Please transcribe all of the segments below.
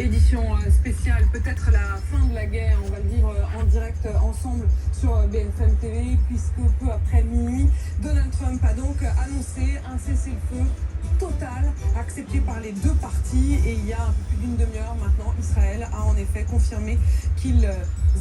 édition spéciale, peut-être la fin de la guerre. On va le vivre en direct ensemble sur BFM TV, puisque peu après minuit, Donald Trump a donc annoncé un cessez-le-feu total, accepté par les deux parties. Et il y a un peu plus d'une demi-heure maintenant, Israël a en effet confirmé qu'ils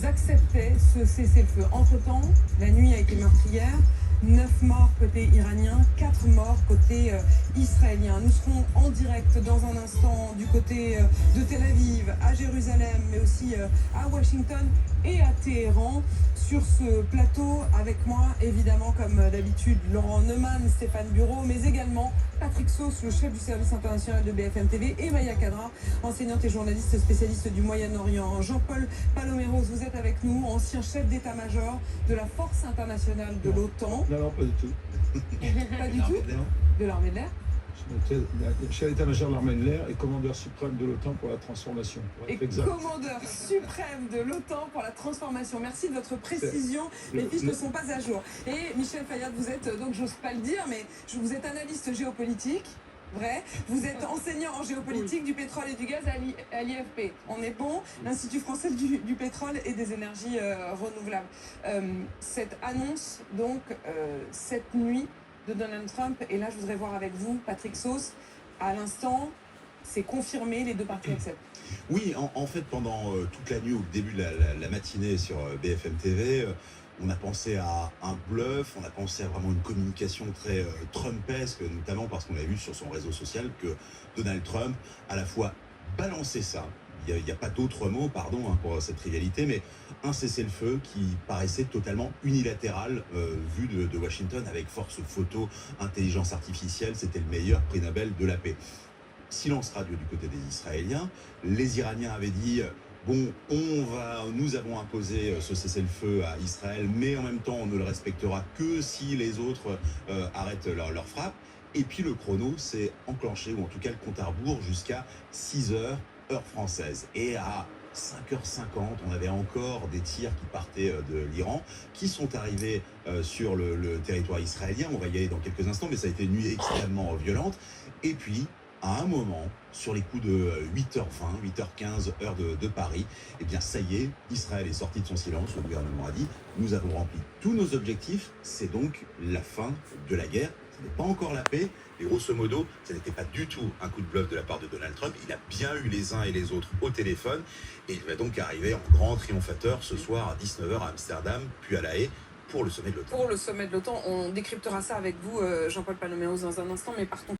acceptaient ce cessez-le-feu. Entre-temps, la nuit a été meurtrière. 9 morts côté iranien, 4 morts côté israélien. Nous serons en direct dans un instant du côté de Tel Aviv, à Jérusalem, mais aussi à Washington et à Téhéran. Sur ce plateau, avec moi, évidemment, comme d'habitude, Laurent Neumann, Stéphane Bureau, mais également Patrick Sauce, le chef du service international de BFM TV, et Maya Kadra, enseignante et journaliste spécialiste du Moyen-Orient. Jean-Paul Paloméros, vous êtes avec nous, ancien chef d'état-major de la force internationale de l'OTAN. Non, pas du tout. Pas du tout. De l'armée de l'air. Chef d'état-major de l'armée de l'air et commandeur suprême de l'OTAN pour la transformation. Et commandeur suprême de l'OTAN pour la transformation. Merci de votre précision. Les fiches ne sont pas à jour. Et Michel Fayad, vous êtes, donc j'ose pas le dire, mais vous êtes analyste géopolitique. Vrai. Vous êtes enseignant en géopolitique du pétrole et du gaz à l'IFP. On est bon, l'Institut français du pétrole et des énergies renouvelables. Cette annonce, donc, cette nuit de Donald Trump, et là je voudrais voir avec vous, Patrick Sauce, à l'instant, c'est confirmé, les deux parties acceptent. Oui, en fait, pendant toute la nuit, au début de la matinée sur BFM TV, on a pensé à un bluff, on a pensé à vraiment une communication très Trumpesque, notamment parce qu'on a vu sur son réseau social que Donald Trump, à la fois, balançait ça. Il n'y a pas d'autre mot, pardon, pour cette rivalité, mais un cessez-le-feu qui paraissait totalement unilatéral vu de Washington, avec force photo, intelligence artificielle, c'était le meilleur prix Nobel de la paix. Silence radio du côté des Israéliens. Les Iraniens avaient dit bon, nous avons imposé ce cessez-le-feu à Israël, mais en même temps, on ne le respectera que si les autres arrêtent leur frappe. Et puis le chrono s'est enclenché, ou en tout cas le compte à rebours, jusqu'à 6 heures, heure française. Et à 5h50, on avait encore des tirs qui partaient de l'Iran, qui sont arrivés sur le territoire israélien. On va y aller dans quelques instants, mais ça a été une nuit extrêmement violente. Et puis, à un moment, sur les coups de 8h20, 8h15, heure de Paris, eh bien ça y est, Israël est sorti de son silence. Le gouvernement a dit, nous avons rempli tous nos objectifs, c'est donc la fin de la guerre. Ce n'est pas encore la paix, et grosso modo, ce n'était pas du tout un coup de bluff de la part de Donald Trump. Il a bien eu les uns et les autres au téléphone, et il va donc arriver en grand triomphateur ce soir à 19h à Amsterdam, puis à La Haye, pour le sommet de l'OTAN. Pour le sommet de l'OTAN, on décryptera ça avec vous, Jean-Paul Paloméros, dans un instant, mais partons.